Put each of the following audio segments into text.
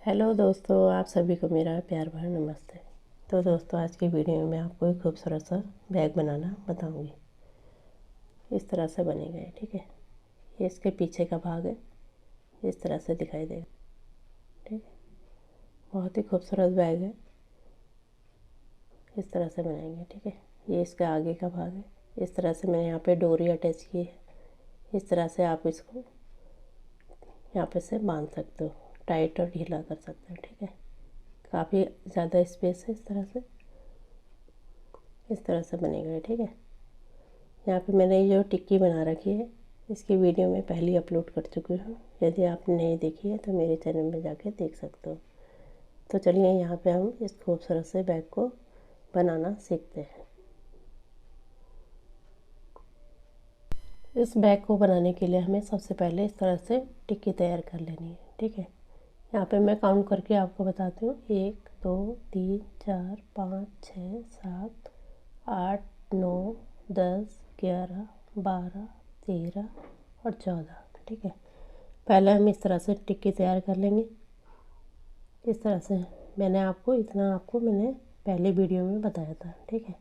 Hello दोस्तों, आप सभी को मेरा प्यार भरा नमस्ते। तो दोस्तों, आज की वीडियो में मैं आपको एक खूबसूरत सा बैग बनाना बताऊंगी। इस तरह से बनेगा ये, ठीक है। ये इसके पीछे का भाग है, इस तरह से दिखाई देगा, ठीक है। बहुत ही खूबसूरत बैग है, इस तरह से बनाएंगे, ठीक है। ये इसका आगे का भाग है, इस तरह से मैंने यहाँ पे डोरी अटैच की है। इस तरह से आप इसको यहाँ पे से बांध सकते हो, टाइट और ढीला कर सकते हो, ठीक है। काफ़ी ज़्यादा स्पेस है, इस तरह से बनेगा ये, ठीक है। यहाँ पे मैंने जो टिक्की बना रखी है, इसकी वीडियो मैं पहले ही अपलोड कर चुकी हूँ। यदि आपने नहीं देखी है तो मेरे चैनल में जाके देख सकते हो। तो चलिए यहाँ पे हम इस खूबसूरत से बैग को बनाना सीखते हैं। इस बैग को बनाने के लिए हमें सबसे पहले इस तरह से टिक्की तैयार कर लेनी है, ठीक है। यहाँ पे मैं काउंट करके आपको बताती हूँ। 1 2 3 4 5 6 7 8 9 10 11 12 13 और 14, ठीक है। पहले हम इस तरह से टिक्की तैयार कर लेंगे। इस तरह से मैंने पहले वीडियो में बताया था, ठीक है।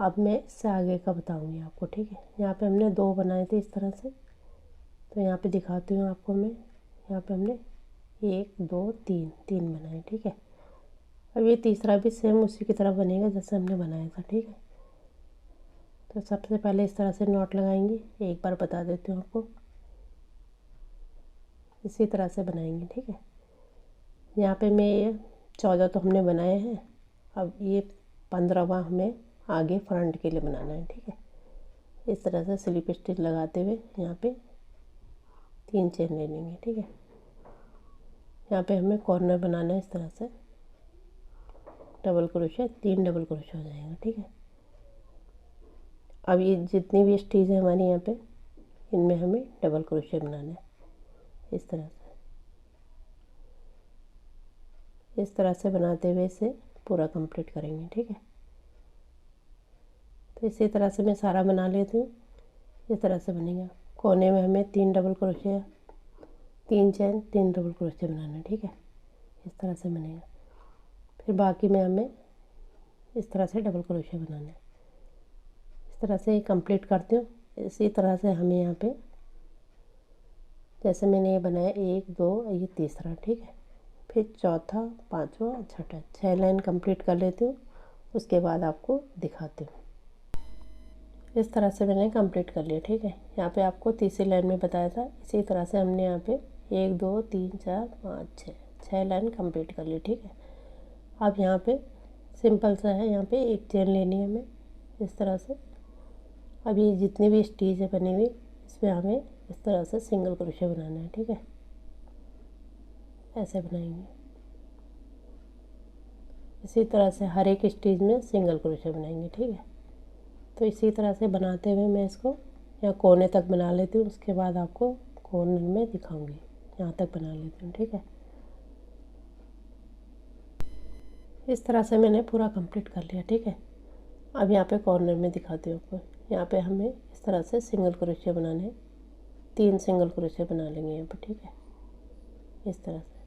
अब मैं इससे आगे का बताऊंगी आपको, ठीक है। यहाँ पे हमने 2 बनाए थे इस तरह से, तो यहाँ पे दिखाती हूँ आपको मैं। यहाँ पे हमने 1 2 3 3 बनाए, ठीक है। अब ये तीसरा भी सेम उसी की तरह बनेगा जैसे हमने बनाया था, ठीक है। तो सबसे पहले इस तरह से नॉट लगाएंगे। एक बार बता देती हूँ आपको, इसी तरह से बनाएंगे, ठीक है। यहाँ पे मैं ये 14 तो हमने बनाए हैं। अब ये 15वां हमें आगे फ्रंट के लिए बनाना है, ठीक है। इस तरह से स्लिप स्टिच लगाते हुए यहाँ पे 3 चेन ले लेंगे, ठीक है। यहाँ पे हमें कॉर्नर बनाना है, इस तरह से डबल क्रोशे, 3 डबल क्रोशे हो जाएगा, ठीक है। अब ये जितनी भी स्टिच है हमारी यहाँ पे, इनमें हमें डबल क्रोशे बनाना है, इस तरह से बनाते हुए इसे पूरा कंप्लीट करेंगे, ठीक है। तो इसी तरह से मैं सारा बना लेती हूँ। इस तरह से बनेगा। कोने में हमें 3 double crochet, 3 chain, 3 double crochet बनाना है, ठीक है। इस तरह से बनेगा। फिर बाकी में हमें इस तरह से डबल क्रोशे बनाना है। इस तरह से कंप्लीट करती हूँ। इसी तरह से हमें यहाँ पे जैसे मैंने ये बनाया 1 2, ये तीसरा, ठीक है। फिर चौथा, पांचवा, छठा, 6 लाइन कंप्लीट कर लेती हूँ। उसके बाद आपको दिखाती हूँ। इस तरह से मैंने कंप्लीट कर लिया, ठीक है। यहाँ पे आपको तीसरी लाइन में बताया था। इसी तरह से हमने यहाँ पे 1 2 3 4 5 6 लाइन कंप्लीट कर ली, ठीक है। अब यहाँ पे सिंपल सा है, यहाँ पे एक चेन लेनी है हमें, इस तरह से। अब ये जितनी भी स्टिच है बनी हुई, इसमें हमें इस तरह से सिंगल क्रोशे बनाना है, ठीक है। ऐसे बनाएंगे। इसी तरह से हर एक स्टिच में सिंगल क्रोशे बनाएंगे, ठीक है। तो इसी तरह से बनाते हुए मैं इसको यहाँ कोने तक बना लेती हूँ। उसके बाद आपको कॉर्नर में दिखाऊंगी। यहाँ तक बना लेती हूँ, ठीक है। इस तरह से मैंने पूरा कंप्लीट कर लिया, ठीक है। अब यहाँ पे कॉर्नर में दिखाती हूँ आपको। यहाँ पे हमें इस तरह से सिंगल क्रोशे बनाने, 3 सिंगल क्रोशे बना लेंगे यहाँ पे, ठीक है। इस तरह से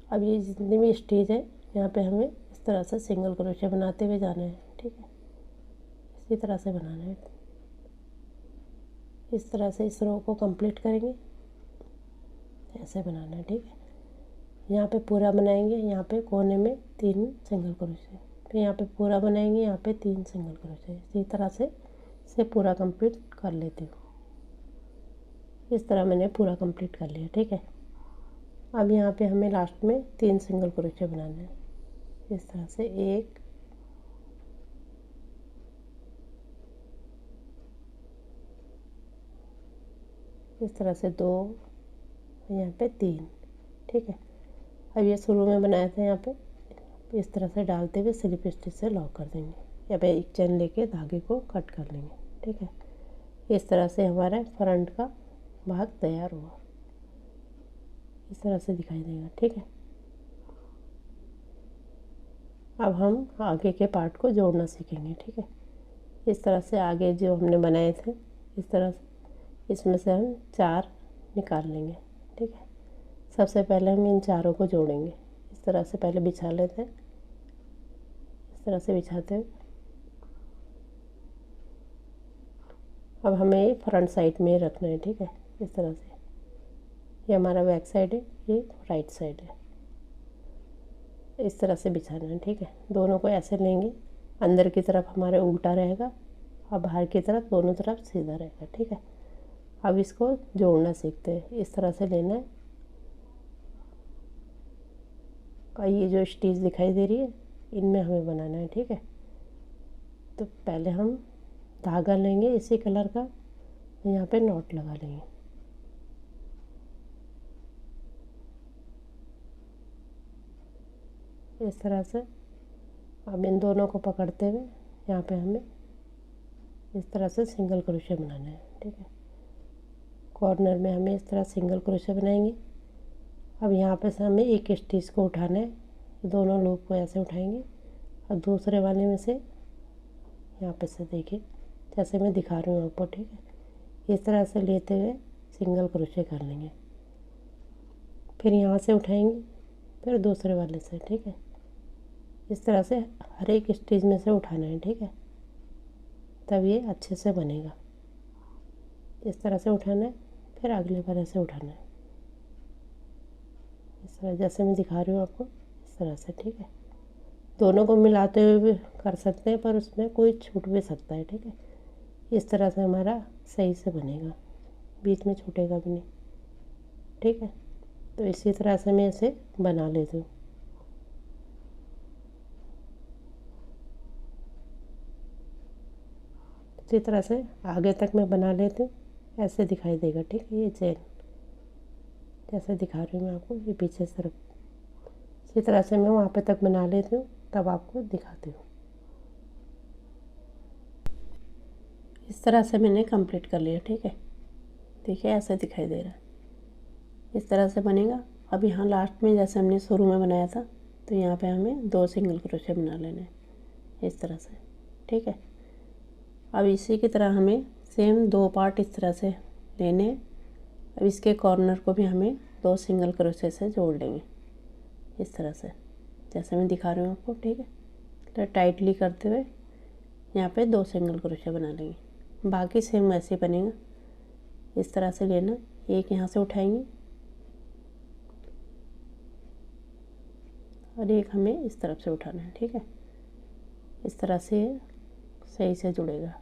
अब ये जितनी भी स्टिच है यहाँ पे हमें इस तरह से सिंगल क्रोशे बनाते हुए जाना है, ठीक है। इसी तरह से बनाना है। इस तरह से इस रो को कंप्लीट करेंगे, ऐसे बनाना है, ठीक है। यहाँ पे पूरा बनाएंगे। यहाँ पे कोने में 3 सिंगल क्रोशे, फिर यहाँ पे पूरा बनाएंगे, यहाँ पे 3 सिंगल क्रोशे। इसी तरह से इसे पूरा कंप्लीट कर लेती हूँ। इस तरह मैंने पूरा कंप्लीट कर लिया, ठीक है। अब यहाँ पे हमें लास्ट में 3 सिंगल क्रोशे बनाना है। इस तरह से 1 इस तरह से 2, यहाँ पे 3, ठीक है। अब ये शुरू में बनाया था, यहाँ पे इस तरह से डालते हुए स्लिप स्टिच से लॉक कर देंगे। यहाँ पे एक चेन लेके धागे को कट कर लेंगे, ठीक है। इस तरह से हमारा फ्रंट का भाग तैयार हुआ। इस तरह से दिखाई देगा, ठीक है। अब हम आगे के पार्ट को जोड़ना सीखेंगे, ठीक है। इस तरह से आगे जो हमने बनाए थे, इस तरह से इसमें से हम 4 निकाल लेंगे, ठीक है। सबसे पहले हम इन चारों को जोड़ेंगे। इस तरह से पहले बिछा लेते हैं, इस तरह से बिछाते हैं। अब हमें फ्रंट साइड में रखना है, ठीक है। इस तरह से ये हमारा बैक साइड है, ये राइट साइड है। इस तरह से बिछाना है, ठीक है। दोनों को ऐसे लेंगे, अंदर की तरफ हमारे उल्टा रहेगा और बाहर की तरफ दोनों तरफ सीधा रहेगा, ठीक है। अब इसको जोड़ना सीखते हैं। इस तरह से लेना है और ये जो स्टिच दिखाई दे रही है इनमें हमें बनाना है, ठीक है। तो पहले हम धागा लेंगे इसी कलर का, यहाँ पे नॉट लगा लेंगे। इस तरह से अब इन दोनों को पकड़ते हुए यहाँ पे हमें इस तरह से सिंगल क्रोशे बनाना है, ठीक है। कॉर्नर में हमें इस तरह सिंगल क्रोशे बनाएंगे। अब यहाँ पे से हमें एक स्टिच को उठाना है, दोनों लूप को ऐसे उठाएंगे और दूसरे वाले में से यहाँ पे से देखिए जैसे मैं दिखा रही हूँ आपको, ठीक है। इस तरह से लेते हुए सिंगल क्रोशे कर लेंगे, फिर यहाँ से उठाएंगे, फिर दूसरे वाले से, ठीक है। इस तरह से हर एक स्टिच में से उठाना है, ठीक है, तब ये अच्छे से बनेगा। इस तरह से उठाना है, फिर अगले वाले से उठाना है, इस तरह जैसे मैं दिखा रही हूँ आपको, इस तरह से, ठीक है। दोनों को मिलाते हुए भी कर सकते हैं, पर उसमें कोई छूट भी सकता है, ठीक है। इस तरह से हमारा सही से बनेगा, बीच में छूटेगा भी नहीं, ठीक है। तो इसी तरह से मैं इसे बना लेती हूँ। इसी तरह से आगे तक मैं बना लेती हूँ, ऐसे दिखाई देगा, ठीक है। ये चेन जैसे दिखा रही हूँ मैं आपको, ये पीछे से तरफ इसी तरह से मैं वहाँ पे तक बना लेती हूँ, तब आपको दिखाती हूँ। इस तरह से मैंने कंप्लीट कर लिया, ठीक है। देखिए ऐसे दिखाई दे रहा है, इस तरह से बनेगा। अब यहाँ लास्ट में जैसे हमने शुरू में बनाया था, तो यहाँ पे हमें 2 सिंगल क्रोशे बना लेने हैं इस तरह से, ठीक है। अब इसी की तरह हमें सेम 2 पार्ट इस तरह से लेने हैं। अब इसके कॉर्नर को भी हमें 2 सिंगल क्रोशे से जोड़ लेंगे इस तरह से, जैसे मैं दिखा रही हूँ आपको, ठीक है। तो टाइटली करते हुए यहाँ पे 2 सिंगल क्रोशे बना लेंगे, बाकी सेम वैसे बनेगा। इस तरह से लेना, एक यहाँ से उठाएंगे और एक हमें इस तरफ से उठाना है, ठीक है। इस तरह से सही से जुड़ेगा।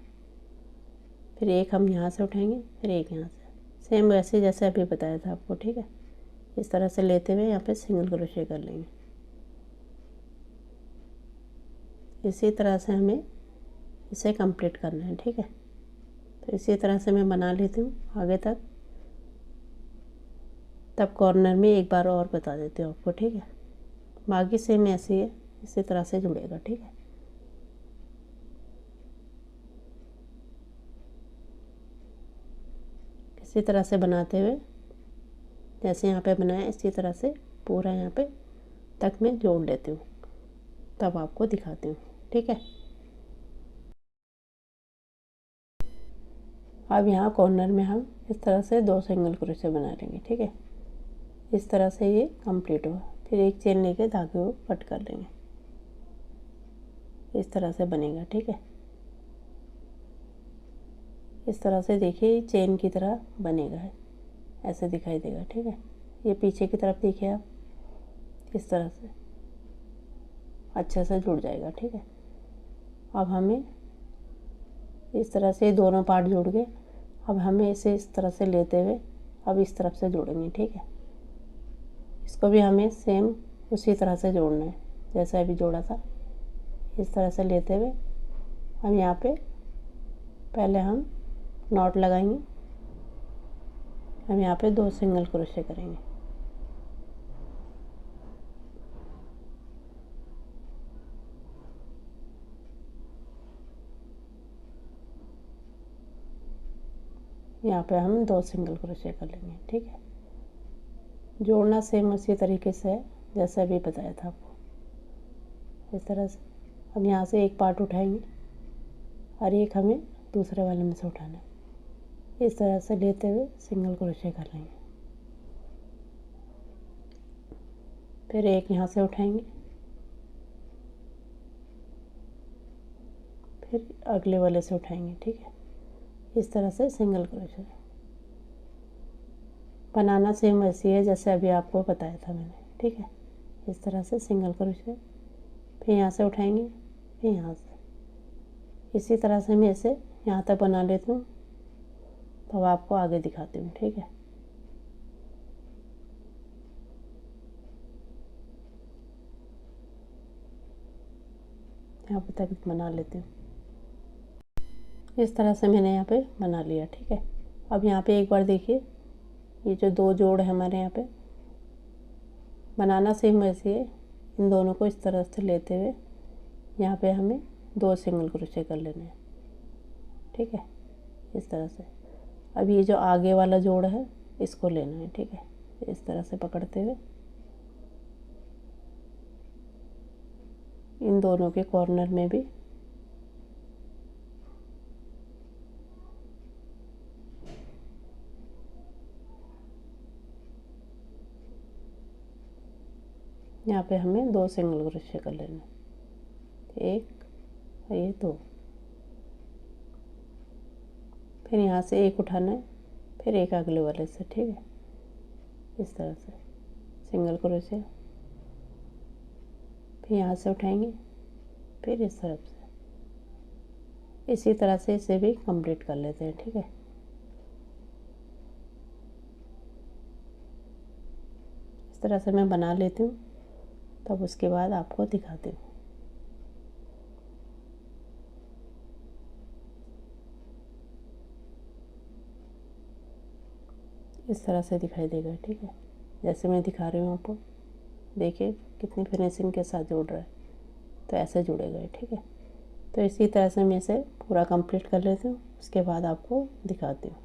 फिर एक हम यहाँ से उठाएंगे, फिर एक यहाँ से, सेम वैसे जैसे अभी बताया था आपको, ठीक है। इस तरह से लेते हुए यहाँ पे सिंगल क्रोशे कर लेंगे। इसी तरह से हमें इसे कंप्लीट करना है, ठीक है। तो इसी तरह से मैं बना लेती हूँ आगे तक, तब कॉर्नर में एक बार और बता देती हूँ आपको, ठीक है। बाकी सेम ऐसे ही है, इसी तरह से जुड़ेगा, ठीक है। इसी तरह से बनाते हुए जैसे यहाँ पे बनाया इसी तरह से पूरा यहाँ पे तक मैं जोड़ लेती हूँ, तब आपको दिखाती हूँ, ठीक है। अब यहाँ कॉर्नर में हम इस तरह से 2 सिंगल क्रोशे बना लेंगे, ठीक है। इस तरह से ये कंप्लीट हुआ। फिर एक चेन लेके धागे को कट कर लेंगे, इस तरह से बनेगा, ठीक है। इस तरह से देखिए चेन की तरह बनेगा, ऐसे दिखाई देगा, ठीक है। ये पीछे की तरफ देखिए आप, इस तरह से अच्छे से जुड़ जाएगा, ठीक है। अब हमें इस तरह से दोनों पार्ट जुड़ गए। अब हमें इसे इस तरह से लेते हुए अब इस तरफ से जोड़ेंगे, ठीक है। इसको भी हमें सेम उसी तरह से जोड़ना है जैसे अभी जोड़ा था। इस तरह से लेते हुए हम यहाँ पे पहले हम नॉट लगाएंगे, हम यहाँ पे 2 सिंगल क्रोशे करेंगे। यहाँ पे हम 2 सिंगल क्रोशे कर लेंगे, ठीक है। जोड़ना सेम उसी तरीके से है जैसे अभी बताया था आपको, इस तरह से। अब यहाँ से एक पार्ट उठाएंगे और एक हमें दूसरे वाले में से उठाना है। इस तरह से लेते हुए सिंगल क्रोशे कर लेंगे। फिर एक यहाँ से उठाएंगे, फिर अगले वाले से उठाएंगे, ठीक है। इस तरह से सिंगल क्रोशे बनाना सेम वैसी है जैसे अभी आपको बताया था मैंने, ठीक है। इस तरह से सिंगल क्रोशे, फिर यहाँ से उठाएंगे, फिर यहाँ से इसी तरह से मैं इसे यहाँ तक बना लेती हूँ, तो अब आपको आगे दिखाती हूँ, ठीक है। यहाँ पे तक बना लेती हूँ। इस तरह से मैंने यहाँ पे बना लिया, ठीक है। अब यहाँ पे एक बार देखिए, ये जो दो जोड़ है हमारे यहाँ पे बनाना सेम वैसे है, इन दोनों को इस तरह से लेते हुए यहाँ पे हमें 2 सिंगल क्रोशे कर लेने हैं, ठीक है। इस तरह से अब ये जो आगे वाला जोड़ है इसको लेना है, ठीक है। इस तरह से पकड़ते हुए इन दोनों के कॉर्नर में भी यहाँ पे हमें 2 सिंगल क्रोशे कर लेने, एक और ये 2। फिर यहाँ से एक उठाना है, फिर एक अगले वाले से, ठीक है। इस तरह से सिंगल क्रोशे, फिर यहाँ से उठाएंगे, फिर इस तरफ से इसी तरह से इसे भी कंप्लीट कर लेते हैं, ठीक है। इस तरह से मैं बना लेती हूँ, तब उसके बाद आपको दिखाती हूँ। इस तरह से दिखाई देगा, ठीक है, जैसे मैं दिखा रही हूँ आपको। देखिए कितनी फिनिशिंग के साथ जुड़ रहा है, तो ऐसे जुड़ेगा, ठीक है। तो इसी तरह से मैं इसे पूरा कंप्लीट कर लेती हूँ, उसके बाद आपको दिखाती हूँ।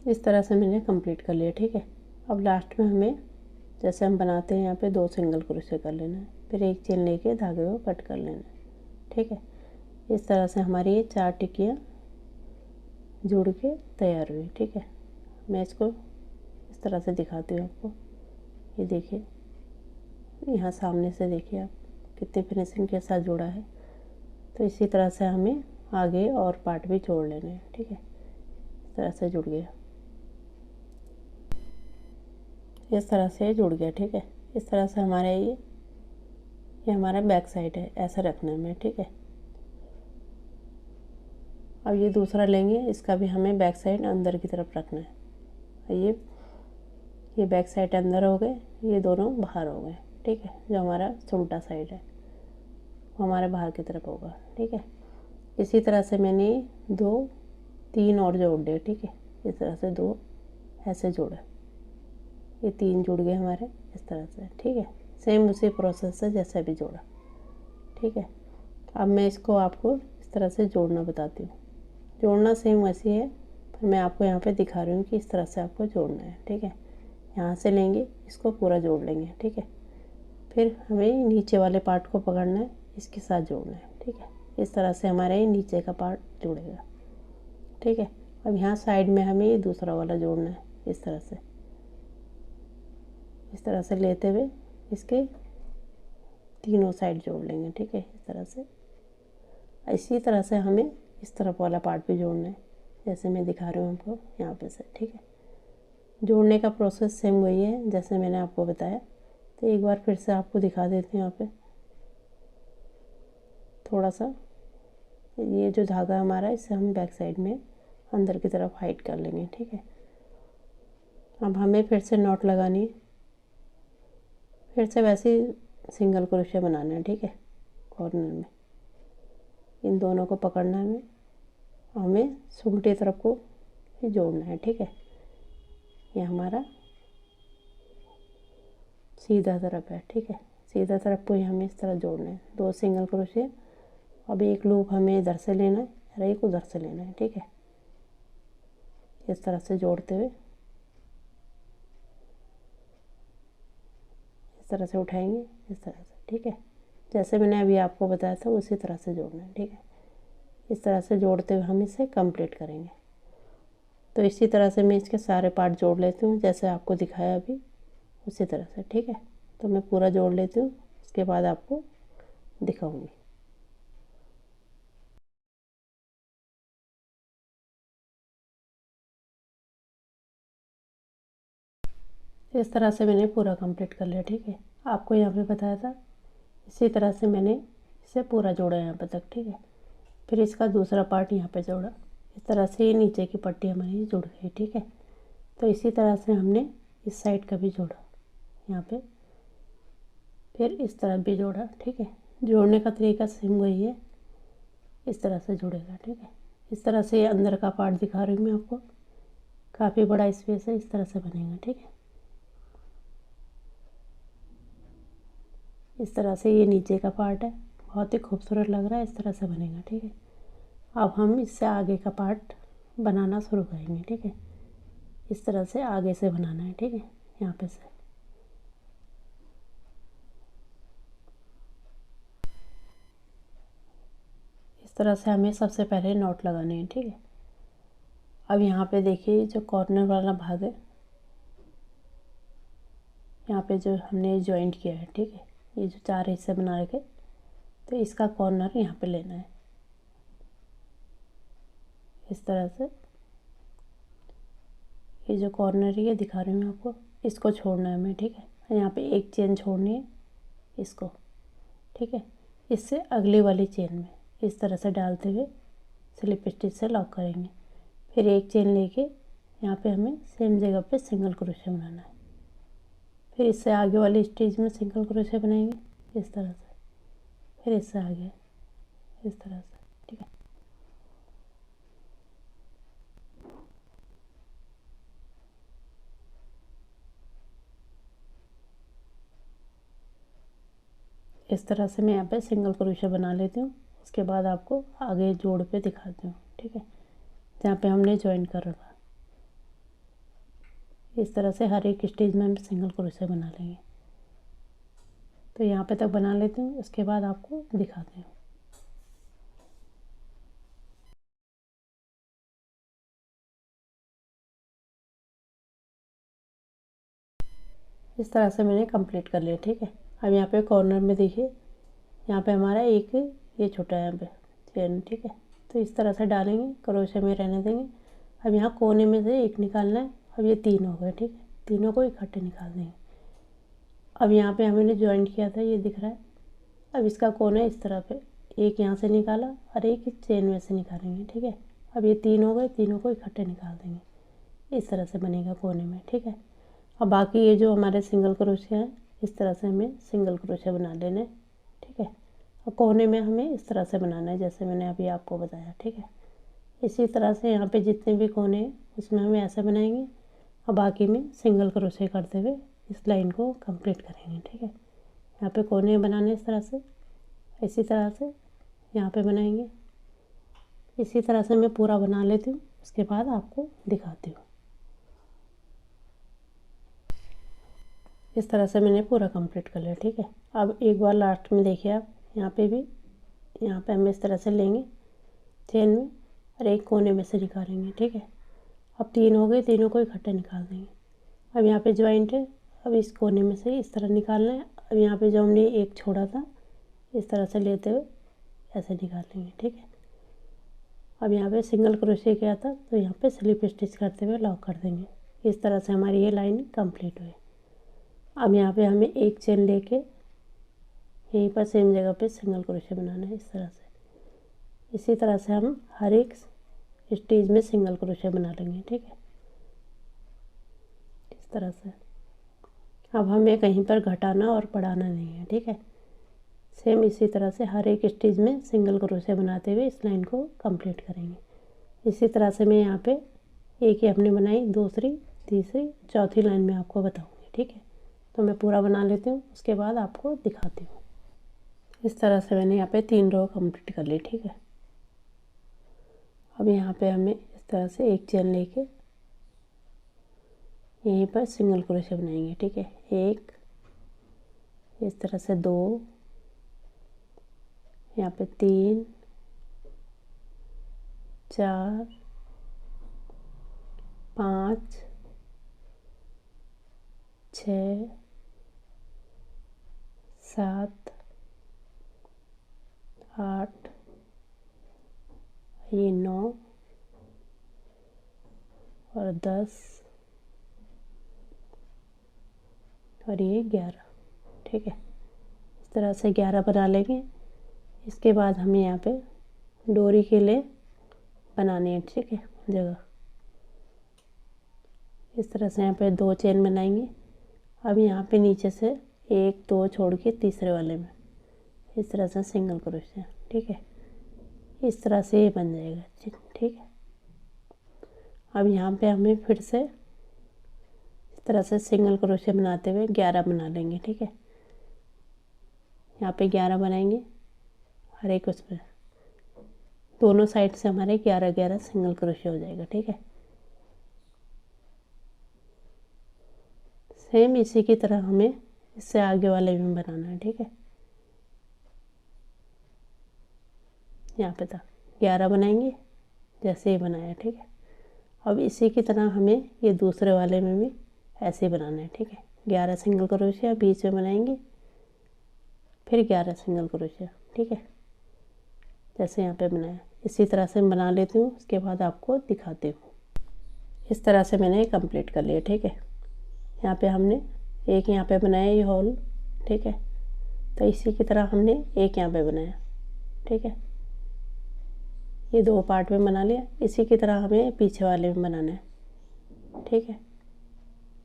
इस तरह से मैंने कंप्लीट कर लिया, ठीक है। अब लास्ट में हमें जैसे हम बनाते हैं यहाँ पे 2 सिंगल क्रोशे कर लेना है, फिर एक चेन लेके धागे को कट कर लेना है, ठीक है। इस तरह से हमारी ये 4 टिक्कियाँ जुड़ के तैयार हुई, ठीक है। मैं इसको इस तरह से दिखाती हूँ आपको। ये देखिए, यहाँ सामने से देखिए आप कितनी फिनिशिंग के साथ जुड़ा है। तो इसी तरह से हमें आगे और पार्ट भी जोड़ लेने हैं, ठीक है। इस तरह से जुड़ गया, इस तरह से जुड़ गया, ठीक है। इस तरह से हमारे ये हमारा बैक साइड है, ऐसा रखना है हमें, ठीक है। अब ये दूसरा लेंगे, इसका भी हमें बैक साइड अंदर की तरफ रखना है। ये बैक साइड अंदर हो गए, ये दोनों बाहर हो गए, ठीक है। जो हमारा सुल्टा साइड है वो हमारे बाहर की तरफ होगा, ठीक है। इसी तरह से मैंने 2 3 और जोड़ दिए, ठीक है। इस तरह से 2 ऐसे जोड़े, ये 3 जुड़ गए हमारे इस तरह से, ठीक है। सेम उसी प्रोसेस से जैसे अभी जोड़ा, ठीक है। अब मैं इसको आपको इस तरह से जोड़ना बताती हूँ। जोड़ना सेम वैसी है, पर मैं आपको यहाँ पे दिखा रही हूँ कि इस तरह से आपको जोड़ना है, ठीक है। यहाँ से लेंगे, इसको पूरा जोड़ लेंगे, ठीक है। फिर हमें नीचे वाले पार्ट को पकड़ना है, इसके साथ जोड़ना है, ठीक है। इस तरह से हमारे नीचे का पार्ट जुड़ेगा, ठीक है। अब यहाँ साइड में हमें ये दूसरा वाला जोड़ना है, इस तरह से लेते हुए इसके तीनों साइड जोड़ लेंगे, ठीक है। इस तरह से इसी तरह से हमें इस तरफ वाला पार्ट भी जोड़ना है, जैसे मैं दिखा रही हूँ आपको यहाँ पे से, ठीक है। जोड़ने का प्रोसेस सेम वही है जैसे मैंने आपको बताया। तो एक बार फिर से आपको दिखा देती हूँ यहाँ पे थोड़ा सा। ये जो धागा हमारा इसे हम बैक साइड में अंदर की तरफ हाइड कर लेंगे, ठीक है। अब हमें फिर से नॉट लगानी है, फिर से वैसे ही सिंगल क्रोशे बनाना है, ठीक है। कॉर्नर में इन दोनों को पकड़ना है हमें उल्टी तरफ को ही जोड़ना है, ठीक है। ये हमारा सीधा तरफ है, ठीक है। सीधा तरफ को ही हमें इस तरह जोड़ना है, 2 सिंगल क्रोशे। अब एक लूप हमें इधर से लेना है और एक उधर से लेना है, ठीक है। इस तरह से जोड़ते हुए इस तरह से उठाएंगे, इस तरह से, ठीक है। जैसे मैंने अभी आपको बताया था उसी तरह से जोड़ना है, ठीक है। इस तरह से जोड़ते हुए हम इसे कंप्लीट करेंगे। तो इसी तरह से मैं इसके सारे पार्ट जोड़ लेती हूँ जैसे आपको दिखाया अभी। उसी तरह से, ठीक है। तो मैं पूरा जोड़ लेती हूँ, उसके बाद आपको दिखाऊंगी। इस तरह से मैंने पूरा कंप्लीट कर लिया, ठीक है। आपको यहाँ पे बताया था इसी तरह से मैंने इसे पूरा जोड़ा यहाँ पे तक, ठीक है। फिर इसका दूसरा पार्ट यहाँ पे जोड़ा, इस तरह से ये नीचे की पट्टी हमारी जुड़ गई, ठीक है। तो इसी तरह से हमने इस साइड का भी जोड़ा यहाँ पे, फिर इस तरफ भी जोड़ा, ठीक है। जोड़ने का तरीका सेम वही है, इस तरह से जुड़ेगा, ठीक है। इस तरह से अंदर का पार्ट दिखा रही हूँ मैं आपको, काफ़ी बड़ा स्पेस है, इस तरह से बनेगा, ठीक है। इस तरह से ये नीचे का पार्ट है, बहुत ही खूबसूरत लग रहा है, इस तरह से बनेगा, ठीक है। अब हम इससे आगे का पार्ट बनाना शुरू करेंगे, ठीक है। इस तरह से आगे से बनाना है, ठीक है। यहाँ पे से इस तरह से हमें सबसे पहले नॉट लगाने हैं, ठीक है। अब यहाँ पे देखिए जो कॉर्नर वाला भाग है, यहाँ पे जो हमने जॉइंट किया है, ठीक है, ये जो 4 हिस्से बना रखे, तो इसका कॉर्नर यहाँ पे लेना है, इस तरह से। ये जो कॉर्नर है ये दिखा रही हूँ आपको, इसको छोड़ना है हमें, ठीक है। यहाँ पे एक चेन छोड़नी है इसको, ठीक है। इससे अगली वाली चेन में इस तरह से डालते हुए स्लिप स्टिच से लॉक करेंगे। फिर एक चेन लेके यहाँ पे हमें सेम जगह पे सिंगल क्रोशे बनाना है। फिर इससे आगे वाली स्टिच में सिंगल क्रोशे बनाएंगे इस तरह से, फिर इससे आगे इस तरह से, ठीक है। इस तरह से मैं यहाँ पे सिंगल क्रोशे बना लेती हूँ, उसके बाद आपको आगे जोड़ पे दिखाती हूँ, ठीक है, जहाँ पे हमने ज्वाइन कर रखा। इस तरह से हर एक स्टिच में हम सिंगल क्रोशे बना लेंगे। तो यहाँ पे तक बना लेती हूँ, उसके बाद आपको दिखाती हूँ। इस तरह से मैंने कंप्लीट कर लिया, ठीक है। अब यहाँ पे कॉर्नर में देखिए, यहाँ पे हमारा एक ये छोटा है यहाँ पे चेन, ठीक है। तो इस तरह से डालेंगे, क्रोशे में रहने देंगे। अब यहाँ कोने में से एक निकालना है। अब ये 3 हो गए, ठीक है, तीनों को इकट्ठे निकाल देंगे। अब यहाँ पे हमने ज्वाइंट किया था, ये दिख रहा है। अब इसका कोना इस तरह पे एक यहाँ से निकाला और एक चेन में से निकालेंगे, ठीक है। अब ये 3 हो गए, तीनों को इकट्ठे निकाल देंगे, इस तरह से बनेगा कोने में, ठीक है। अब बाकी ये जो हमारे सिंगल क्रोशे हैं, इस तरह से हमें सिंगल क्रोशे बना लेने, ठीक है। और कोने में हमें इस तरह से बनाना है जैसे मैंने अभी आपको बताया, ठीक है। इसी तरह से यहाँ पे जितने भी कोने हैं उसमें हमें ऐसे बनाएंगे और बाकी में सिंगल क्रोशे करते हुए इस लाइन को कंप्लीट करेंगे, ठीक है। यहाँ पे कोने बनाने इस तरह से, इसी तरह से यहाँ पे बनाएंगे। इसी तरह से मैं पूरा बना लेती हूँ, उसके बाद आपको दिखाती हूँ। इस तरह से मैंने पूरा कंप्लीट कर लिया, ठीक है। अब एक बार लास्ट में देखिए आप, यहाँ पे भी, यहाँ पे हम इस तरह से लेंगे चेन में और एक कोने में से निकालेंगे, ठीक है। अब 3 हो गए, तीनों को इकट्ठे निकाल देंगे। अब यहाँ पे ज्वाइंट है, अब इस कोने में से इस तरह निकालना है। अब यहाँ पे जो हमने एक छोड़ा था, इस तरह से लेते हुए ऐसे निकाल लेंगे, ठीक है। अब यहाँ पे सिंगल क्रोशे किया था, तो यहाँ पे स्लिप स्टिच करते हुए लॉक कर देंगे। इस तरह से हमारी ये लाइन कंप्लीट हुई। अब यहाँ पे हमें एक चेन लेके यहीं पर सेम जगह पे सिंगल क्रोशे बनाना है, इस तरह से। इसी तरह से हम हर एक स्टिच में सिंगल क्रोशे बना लेंगे, ठीक है, इस तरह से। अब हमें कहीं पर घटाना और बढ़ाना नहीं है, ठीक है। सेम इसी तरह से हर एक स्टिच में सिंगल क्रोशे बनाते हुए इस लाइन को कंप्लीट करेंगे। इसी तरह से मैं यहाँ पे एक ही हमने बनाई, दूसरी, तीसरी, चौथी लाइन में आपको बताऊँगी, ठीक है। तो मैं पूरा बना लेती हूँ, उसके बाद आपको दिखाती हूँ। इस तरह से मैंने यहाँ पे 3 रो कंप्लीट कर ली, ठीक है। अब यहाँ पे हमें इस तरह से एक चेन लेके यहीं पर सिंगल क्रोशे बनाएंगे, ठीक है। एक, इस तरह से 2, यहाँ पे 3, 4, 5, 6 7 8, ये 9 और 10 और ये 11। ठीक है, इस तरह से 11 बना लेंगे। इसके बाद हमें यहाँ पे डोरी के लिए बनानी है। ठीक है, जगह इस तरह से यहाँ पे 2 चेन बनाएंगे। अब यहाँ पे नीचे से 1 2 छोड़ के तीसरे वाले में इस तरह से सिंगल क्रोशिया। ठीक है, इस तरह से ये बन जाएगा। ठीक है, अब यहाँ पे हमें फिर से इस तरह से सिंगल क्रोशिया बनाते हुए 11 बना लेंगे। ठीक है, यहाँ पे 11 बनाएंगे हर एक उसमें, दोनों साइड से हमारे 11 11 सिंगल क्रोशिया हो जाएगा। ठीक है, सेम इसी की तरह हमें इससे आगे वाले में बनाना है। ठीक है, यहाँ पे तक 11 बनाएंगे जैसे ये बनाया। ठीक है, अब इसी की तरह हमें ये दूसरे वाले में भी ऐसे ही बनाना है। ठीक है, 11 सिंगल क्रोशिया बीच में बनाएंगे, फिर 11 सिंगल क्रोशिया। ठीक है, जैसे यहाँ पे बनाया इसी तरह से मैं बना लेती हूँ, उसके बाद आपको दिखाती हूँ। इस तरह से मैंने कंप्लीट कर लिया। ठीक है, यहाँ पे हमने एक यहाँ पे बनाया ये होल। ठीक है, तो इसी की तरह हमने एक यहाँ पे बनाया। ठीक है, ये 2 पार्ट में बना लिया। इसी की तरह हमें पीछे वाले में बनाना है। ठीक है,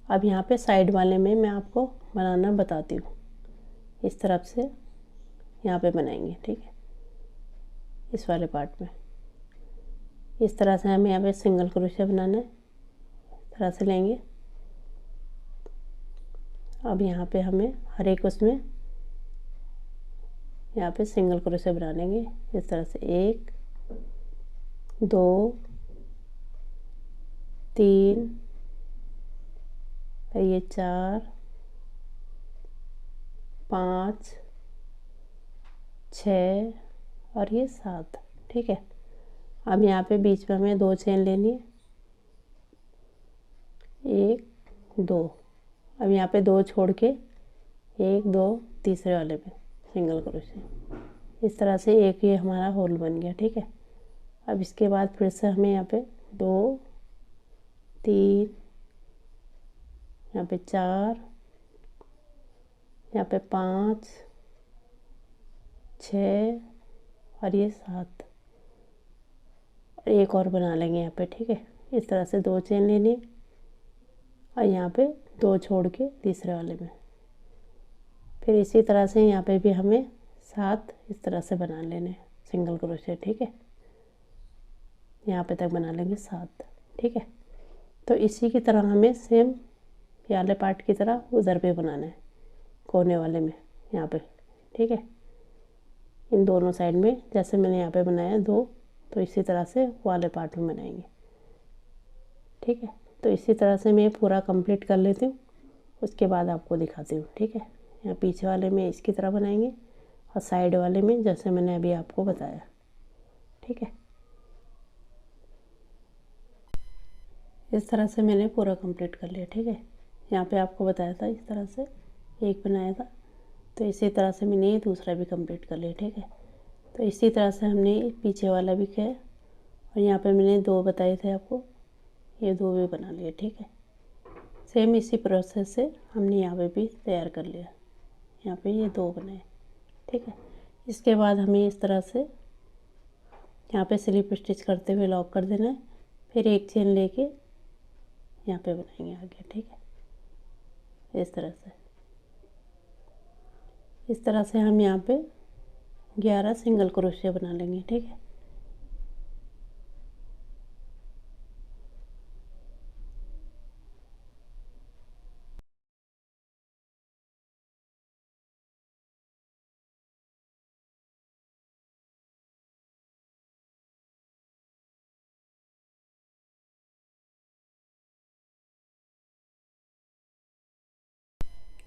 अब यहाँ पे साइड वाले में मैं आपको बनाना बताती हूँ। इस तरफ से यहाँ पे बनाएंगे। ठीक है, इस वाले पार्ट में इस तरह से हमें यहाँ पे सिंगल क्रोशिया बनाना है। इस तरह से लेंगे। अब यहाँ पे हमें हर एक उसमें यहाँ पे सिंगल क्रोशिया बना लेंगे। इस तरह से 1 2 3 और ये 4 5 6 और ये 7। ठीक है, अब यहाँ पे बीच में हमें 2 चेन लेनी है, 1 2। अब यहाँ पे 2 छोड़ के 1 2 तीसरे वाले पे सिंगल क्रोशिया। इस तरह से एक ये हमारा होल बन गया। ठीक है, अब इसके बाद फिर से हमें यहाँ पे 2 3 यहाँ पे 4 यहाँ पे 5 6 और ये 7 और एक और बना लेंगे यहाँ पे। ठीक है, इस तरह से 2 चेन लेनी और यहाँ पे 2 छोड़ के तीसरे वाले में, फिर इसी तरह से यहाँ पे भी हमें 7 इस तरह से बना लेने सिंगल क्रोशिया। ठीक है, यहाँ पे तक बना लेंगे 7। ठीक है, तो इसी की तरह हमें सेम ये वाले पार्ट की तरह उधर पे बनाना है, कोने वाले में यहाँ पे। ठीक है, इन दोनों साइड में जैसे मैंने यहाँ पे बनाया 2, तो इसी तरह से वाले पार्ट में बनाएंगे। ठीक है, तो इसी तरह से मैं पूरा कंप्लीट कर लेती हूँ, उसके बाद आपको दिखाती हूँ। ठीक है, यहाँ पीछे वाले में इसकी तरह बनाएंगे और साइड वाले में जैसे मैंने अभी आपको बताया। ठीक है, इस तरह से मैंने पूरा कंप्लीट कर लिया। ठीक है, यहाँ पे आपको बताया था इस तरह से एक बनाया था, तो इसी तरह से मैंने ये दूसरा भी कंप्लीट कर लिया। ठीक है, तो इसी तरह से हमने पीछे वाला भी किया और यहाँ पे मैंने 2 बताए थे आपको, ये 2 भी बना लिए। ठीक है, सेम इसी प्रोसेस से हमने यहाँ पे भी तैयार कर लिया। यहाँ पे ये 2 बनाए। ठीक है, इसके बाद हमें इस तरह से यहाँ पे स्लिप स्टिच करते हुए लॉक कर देना है, फिर एक चेन लेके यहाँ पे बनाएंगे आगे। ठीक है, इस तरह से हम यहाँ पे 11 सिंगल क्रोशिया बना लेंगे। ठीक है,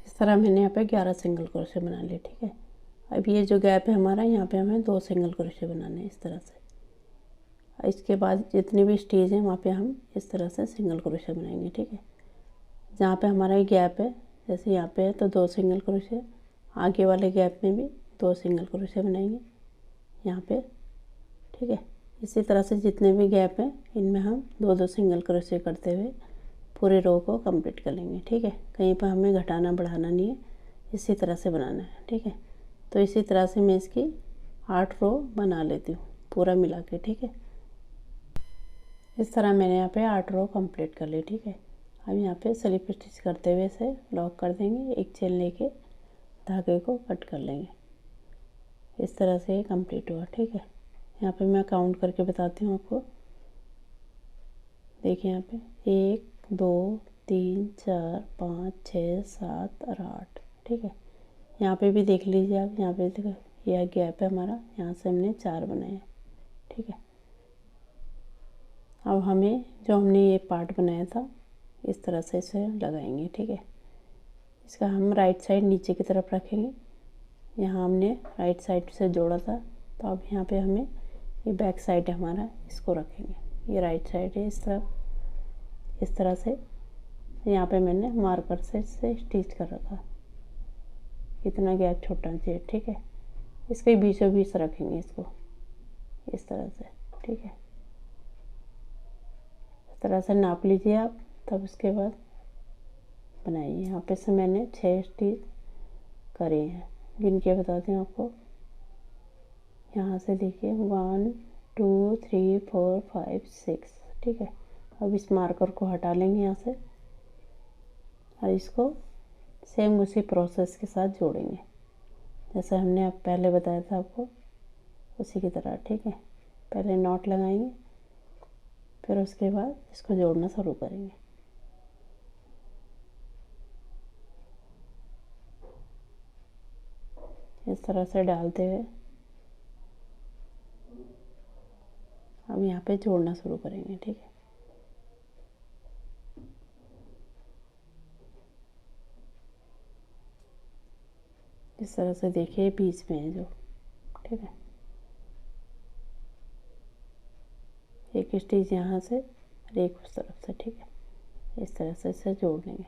इस तरह मैंने यहाँ पे 11 सिंगल क्रोशिया बना लिए। ठीक है, अब ये जो गैप है हमारा, यहाँ पे हमें 2 सिंगल क्रोशिया बनाने हैं इस तरह से। इसके बाद जितनी भी स्टेज है वहाँ पे हम इस तरह से सिंगल क्रोशिया बनाएंगे। ठीक है, जहाँ पे हमारा ये गैप है जैसे यहाँ पे है तो 2 सिंगल क्रोशे, आगे वाले गैप में भी 2 सिंगल क्रोशे बनाएंगे यहाँ पे, ठीक है। इसी तरह से जितने भी गैप हैं इनमें हम 2-2 सिंगल क्रोशे करते हुए पूरे रो को कंप्लीट कर लेंगे, ठीक है। कहीं पर हमें घटाना बढ़ाना नहीं है, इसी तरह से बनाना है, ठीक है। तो इसी तरह से मैं इसकी 8 रो बना लेती हूँ पूरा मिला के, ठीक है। इस तरह मैंने यहाँ पे 8 रो कंप्लीट कर ली, ठीक है। अब यहाँ पे स्लिप स्टिच करते हुए इसे लॉक कर देंगे, एक चेन लेके धागे को कट कर लेंगे। इस तरह से ये कंप्लीट हुआ, ठीक है। यहाँ पे मैं काउंट करके बताती हूँ आपको। देखिए यहाँ पे 1 2 3 4 5 6 7 और 8, ठीक है। यहाँ पे भी देख लीजिए आप, यहाँ पे देखो यह गैप है हमारा, यहाँ से हमने 4 बनाए हैं, ठीक है। अब हमें जो हमने ये पार्ट बनाया था इस तरह से इसे लगाएंगे, ठीक है। इसका हम राइट साइड नीचे की तरफ रखेंगे, यहाँ हमने राइट साइड से जोड़ा था, तो अब यहाँ पे हमें ये बैक साइड है हमारा, इसको रखेंगे। ये राइट साइड है इस तरह से। यहाँ पे मैंने मार्कर से इससे स्टिच कर रखा, इतना गैप छोड़ना चाहिए, ठीक है। इसके बीचों बीच रखेंगे इसको इस तरह से, ठीक है। इस तरह से नाप लीजिए आप, तब उसके बाद बनाइए। यहाँ पे से मैंने 6 स्टिच करे हैं, गिन के बताती हूँ आपको। यहाँ से देखिए 1 2 3 4 5 6, ठीक है। अब इस मार्कर को हटा लेंगे यहाँ से और इसको सेम उसी प्रोसेस के साथ जोड़ेंगे जैसे हमने अब पहले बताया था आपको, उसी की तरह, ठीक है। पहले नॉट लगाएंगे, फिर उसके बाद इसको जोड़ना शुरू करेंगे। इस तरह से डालते हुए अब यहाँ पे जोड़ना शुरू करेंगे, ठीक है। इस तरह से देखिए बीच में है जो, ठीक है। एक स्टिच यहाँ से और एक उस तरफ से, ठीक है। इस तरह से इसे जोड़ लेंगे।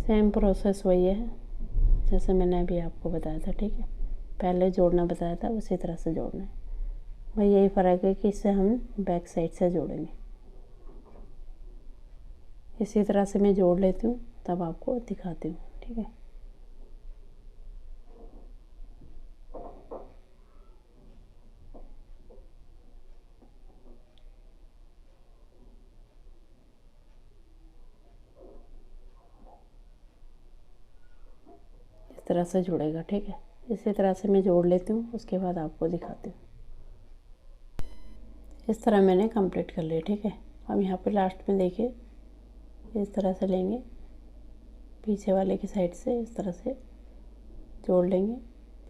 सेम प्रोसेस वही है जैसे मैंने अभी आपको बताया था, ठीक है। पहले जोड़ना बताया था उसी तरह से जोड़ना है। वही यही फ़र्क है कि इससे हम बैक साइड से जोड़ेंगे। इसी तरह से मैं जोड़ लेती हूँ, तब आपको दिखाती हूँ, ठीक है। इस तरह से जुड़ेगा, ठीक है। इसी तरह से मैं जोड़ लेती हूँ, उसके बाद आपको दिखाती हूँ। इस तरह मैंने कंप्लीट कर लिया, ठीक है। अब यहाँ पे लास्ट में देखिए इस तरह से लेंगे, पीछे वाले की साइड से इस तरह से जोड़ लेंगे,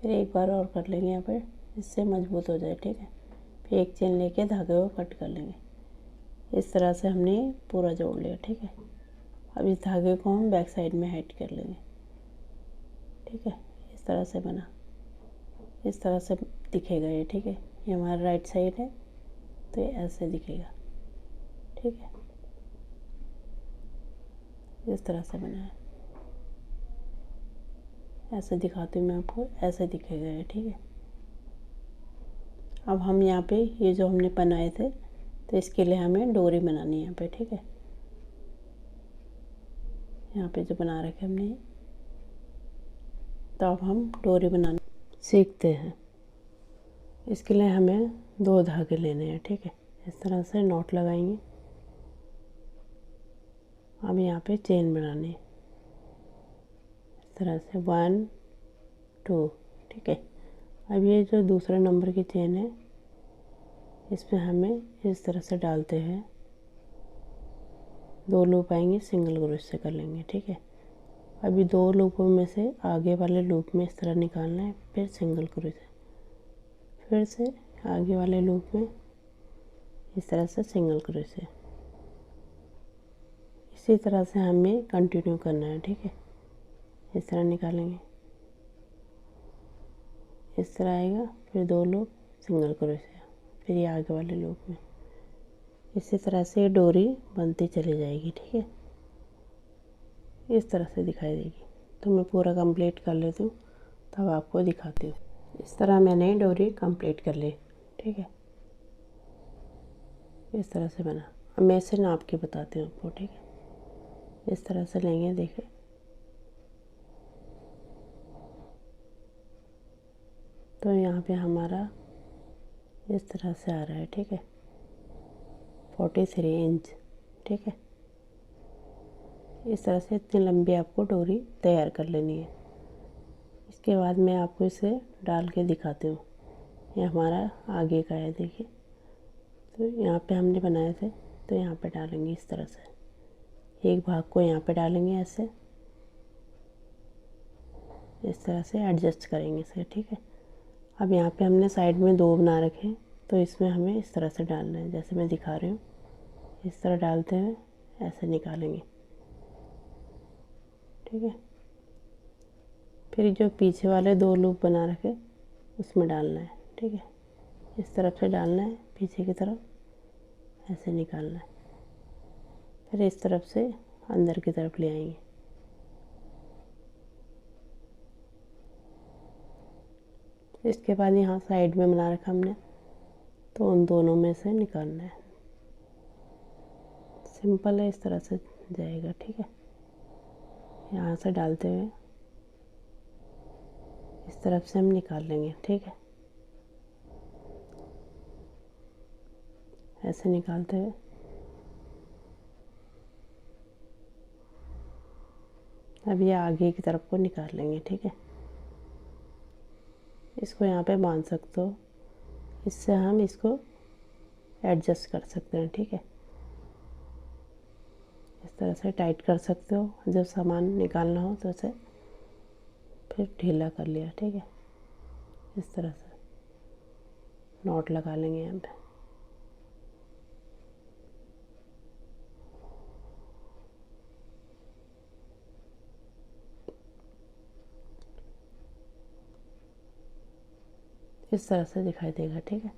फिर एक बार और कर लेंगे यहाँ पर, इससे मजबूत हो जाए, ठीक है। फिर एक चेन लेके धागे को कट कर लेंगे। इस तरह से हमने पूरा जोड़ लिया, ठीक है। अब इस धागे को हम बैक साइड में हाइड कर लेंगे, ठीक है। इस तरह से बना, इस तरह से दिखेगा ये, ठीक है। ये हमारा राइट साइड है तो ये ऐसे दिखेगा, ठीक है। इस तरह से बना है, ऐसे दिखाती हूँ मैं आपको, ऐसे दिखेगा ये, ठीक है। अब हम यहाँ पे ये जो हमने बनाए थे तो इसके लिए हमें डोरी बनानी है यहाँ पे, ठीक है। यहाँ पे जो बना रखे हमने, तो अब हम डोरी बनाना सीखते हैं। इसके लिए हमें 2 धागे लेने हैं, ठीक है। इस तरह से नॉट लगाएंगे। अब यहाँ पे चेन बनानी है इस तरह से 1 2, ठीक है। अब ये जो दूसरे नंबर की चेन है इसमें हमें इस तरह से डालते हैं, 2 लूप आएंगे, सिंगल क्रोशे से कर लेंगे, ठीक है। अभी 2 लूपों में से आगे वाले लूप में इस तरह निकालना है, फिर सिंगल क्रोशे, फिर से आगे वाले लूप में इस तरह से सिंगल क्रोशे। इसी तरह से हमें कंटिन्यू करना है, ठीक है। इस तरह निकालेंगे, इस तरह आएगा, फिर 2 लूप सिंगल क्रोशे, फिर ये आगे वाले लूप में इसी तरह से डोरी बनती चली जाएगी, ठीक है। इस तरह से दिखाई देगी। तो मैं पूरा कंप्लीट कर लेती हूँ तब आपको दिखाती हूँ। इस तरह मैंने डोरी कंप्लीट कर ली, ठीक है। इस तरह से बना। अब मैं इसे नाप के बताती हूँ आपको, ठीक है। इस तरह से लेंगे, देखिए। तो यहाँ पे हमारा इस तरह से आ रहा है, ठीक है। 43 इंच, ठीक है। इस तरह से इतनी लंबी आपको डोरी तैयार कर लेनी है। इसके बाद मैं आपको इसे डाल के दिखाती हूँ। ये हमारा आगे का है, देखिए। तो यहाँ पे हमने बनाए थे, तो यहाँ पे डालेंगे इस तरह से। एक भाग को यहाँ पे डालेंगे ऐसे, इस तरह से एडजस्ट करेंगे इसे, ठीक है। अब यहाँ पे हमने साइड में 2 बना रखे हैं, तो इसमें हमें इस तरह से डालना है, जैसे मैं दिखा रही हूँ। इस तरह डालते हुए ऐसे निकालेंगे, ठीक है। फिर जो पीछे वाले 2 लूप बना रखे उसमें डालना है, ठीक है। इस तरफ से डालना है, पीछे की तरफ ऐसे निकालना है। फिर इस तरफ से अंदर की तरफ ले आएंगे। इसके बाद यहाँ साइड में बना रखा हमने, तो उन दोनों में से निकालना है। सिंपल है, इस तरह से जाएगा, ठीक है। यहाँ से डालते हुए इस तरफ से हम निकाल लेंगे, ठीक है। ऐसे निकालते हुए अब ये आगे की तरफ को निकाल लेंगे, ठीक है। इसको यहाँ पे बांध सकते हो, इससे हम इसको एडजस्ट कर सकते हैं, ठीक है। इस तरह से टाइट कर सकते हो। जब सामान निकालना हो तो इसे फिर ढीला कर लिया, ठीक है। इस तरह से नॉट लगा लेंगे यहाँ पे। इस तरह से दिखाई देगा, ठीक है।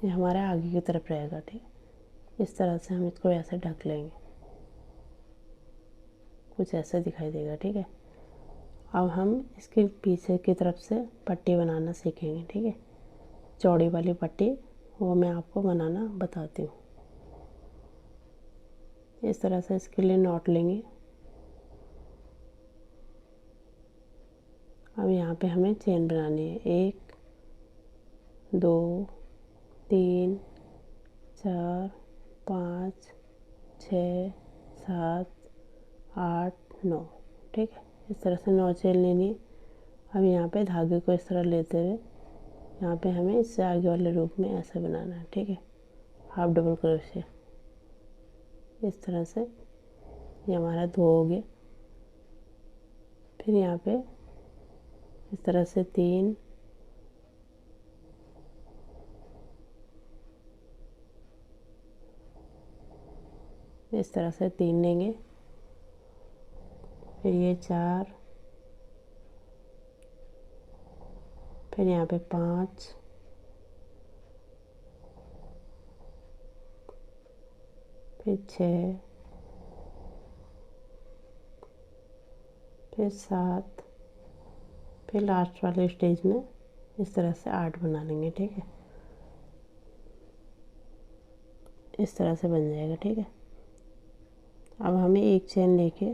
ये हमारे आगे की तरफ रहेगा, ठीक है। इस तरह से हम इसको ऐसे ढक लेंगे, कुछ ऐसा दिखाई देगा, ठीक है। अब हम इसके पीछे की तरफ से पट्टी बनाना सीखेंगे, ठीक है। चौड़ी वाली पट्टी वो मैं आपको बनाना बताती हूँ। इस तरह से इसके लिए नॉट लेंगे। अब यहाँ पे हमें चेन बनानी है। 1 2 3 4 5 6 7 8 9, ठीक है। इस तरह से 9 चेन लेनी है। अब यहाँ पे धागे को इस तरह लेते हुए यहाँ पे हमें इससे आगे वाले रूप में ऐसे बनाना है, ठीक है। Half double crochet. इस तरह से ये हमारा 2 हो गया। फिर यहाँ पे इस तरह से 3 इस तरह से 3 लेंगे। फिर ये 4, फिर यहाँ पे 5, फिर 6, फिर 7, फिर लास्ट वाले स्टेज में इस तरह से 8 बना लेंगे, ठीक है। इस तरह से बन जाएगा, ठीक है। अब हमें एक चेन लेके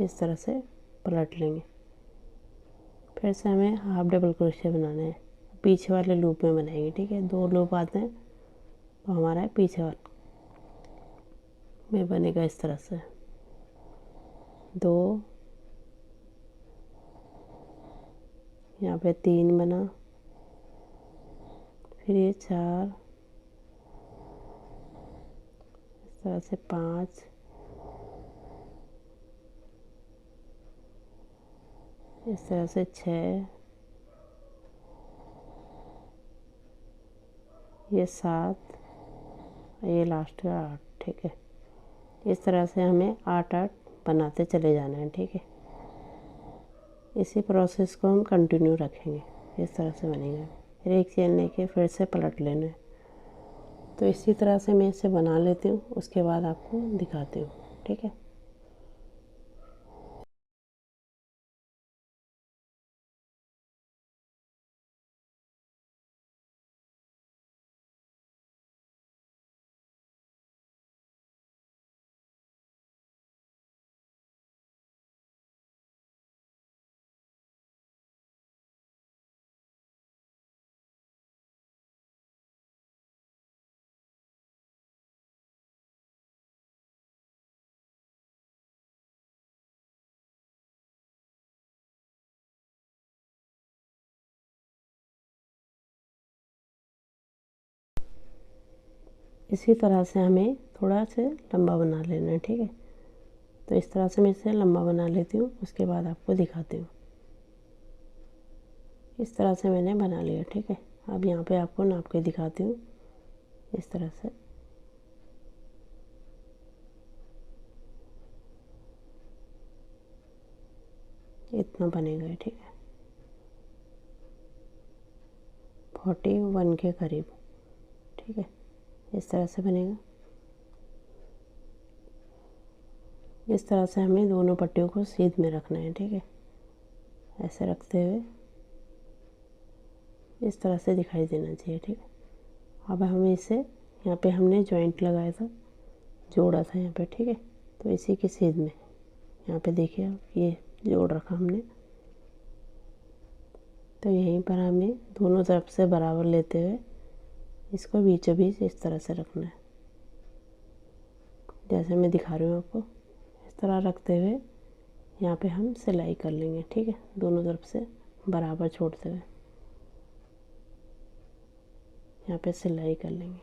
इस तरह से पलट लेंगे। फिर से हमें हाफ डबल क्रोशिया बनाना है, पीछे वाले लूप में बनाएंगे, ठीक है। 2 लूप आते हैं तो हमारा पीछे वाला में बनेगा इस तरह से। 2, यहाँ पे 3 बना, फिर ये 4, इस तरह से 5, इस तरह से 6, ये 7, ये लास्ट का 8, ठीक है। इस तरह से हमें 8 बनाते चले जाना है, ठीक है। इसी प्रोसेस को हम कंटिन्यू रखेंगे। इस तरह से बनेगा। फिर एक चेन लेके फिर से पलट लेना है। तो इसी तरह से मैं इसे बना लेती हूँ, उसके बाद आपको दिखाती हूँ। ठीक है, इसी तरह से हमें थोड़ा से लंबा बना लेना है। ठीक है, तो इस तरह से मैं इसे लंबा बना लेती हूँ, उसके बाद आपको दिखाती हूँ। इस तरह से मैंने बना लिया। ठीक है, अब यहाँ पे आपको नाप के दिखाती हूँ। इस तरह से इतना बनेगा। ठीक है, 41 के करीब। ठीक है, इस तरह से बनेगा। इस तरह से हमें दोनों पट्टियों को सीध में रखना है। ठीक है, ऐसे रखते हुए इस तरह से दिखाई देना चाहिए। ठीक है, अब हमें इसे यहाँ पे हमने जॉइंट लगाया था, जोड़ा था यहाँ पे। ठीक है, तो इसी की सीध में यहाँ पे देखिए आप, ये जोड़ रखा हमने। तो यहीं पर हमें दोनों तरफ से बराबर लेते हुए इसको बीचों बीच इस तरह से रखना है, जैसे मैं दिखा रही हूँ आपको। इस तरह रखते हुए यहाँ पे हम सिलाई कर लेंगे। ठीक है, दोनों तरफ से बराबर छोड़ते हुए यहाँ पे सिलाई कर लेंगे।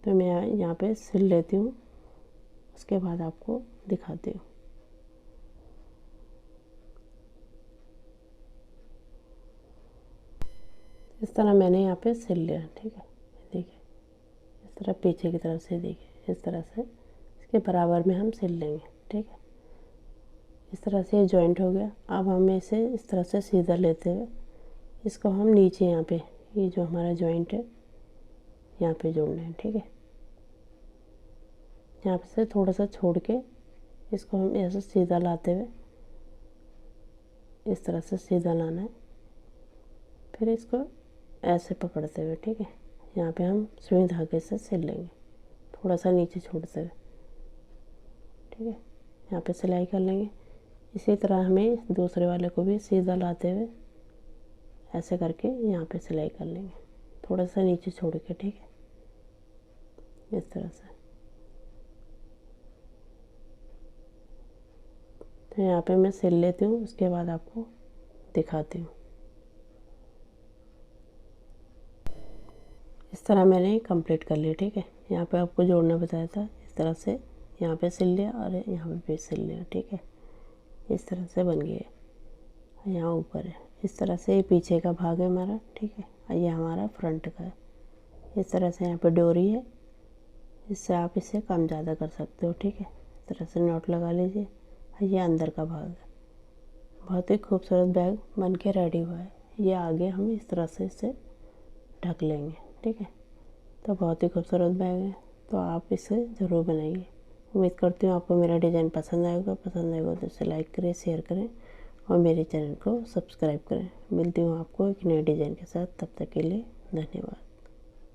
तो मैं यहाँ पे सिल लेती हूँ, उसके बाद आपको दिखाती हूँ। इस तरह मैंने यहाँ पे सिल लिया। ठीक है, देखिए इस तरह पीछे की तरफ से, देखिए इस तरह से इसके बराबर में हम सिल लेंगे। ठीक है, इस तरह से ये जॉइंट हो गया। अब हमें इसे इस तरह से सीधा लेते हुए इसको हम नीचे यहाँ पे, ये जो हमारा जॉइंट है यहाँ पे जोड़ना है। ठीक है, यहाँ पे से थोड़ा सा छोड़ के इसको हम ऐसे सीधा लाते हुए इस तरह से सीधा लाना है, फिर इसको ऐसे पकड़ते हुए। ठीक है, यहाँ पे हम सुई धागे से सिल लेंगे, थोड़ा सा नीचे छोड़ते हुए। ठीक है, यहाँ पे सिलाई कर लेंगे। इसी तरह हमें दूसरे वाले को भी सीधा लाते हुए ऐसे करके यहाँ पे सिलाई कर लेंगे, थोड़ा सा नीचे छोड़ के। ठीक है, इस तरह से। तो यहाँ पे मैं सिल लेती हूँ, उसके बाद आपको दिखाती हूँ। इस तरह मैंने कंप्लीट कर लिया। ठीक है, यहाँ पे आपको जोड़ना बताया था, इस तरह से यहाँ पे सिल लिया और यहाँ पे भी सिल लिया। ठीक है, इस तरह से बन गया। यहाँ ऊपर है, इस तरह से ये पीछे का भाग है हमारा। ठीक है, और ये हमारा फ्रंट का है। इस तरह से यहाँ पे डोरी है, इससे आप इसे कम ज़्यादा कर सकते हो। ठीक है, इस तरह से नॉट लगा लीजिए। ये अंदर का भाग है। बहुत ही खूबसूरत बैग बन के रेडी हुआ है। ये आगे हम इस तरह से इसे ढक लेंगे। ठीक है, तो बहुत ही खूबसूरत बैग है, तो आप इसे ज़रूर बनाइए। उम्मीद करती हूँ आपको मेरा डिज़ाइन पसंद आएगा। पसंद आएगा तो इसे लाइक करें, शेयर करें और मेरे चैनल को सब्सक्राइब करें। मिलती हूँ आपको एक नए डिज़ाइन के साथ, तब तक के लिए धन्यवाद।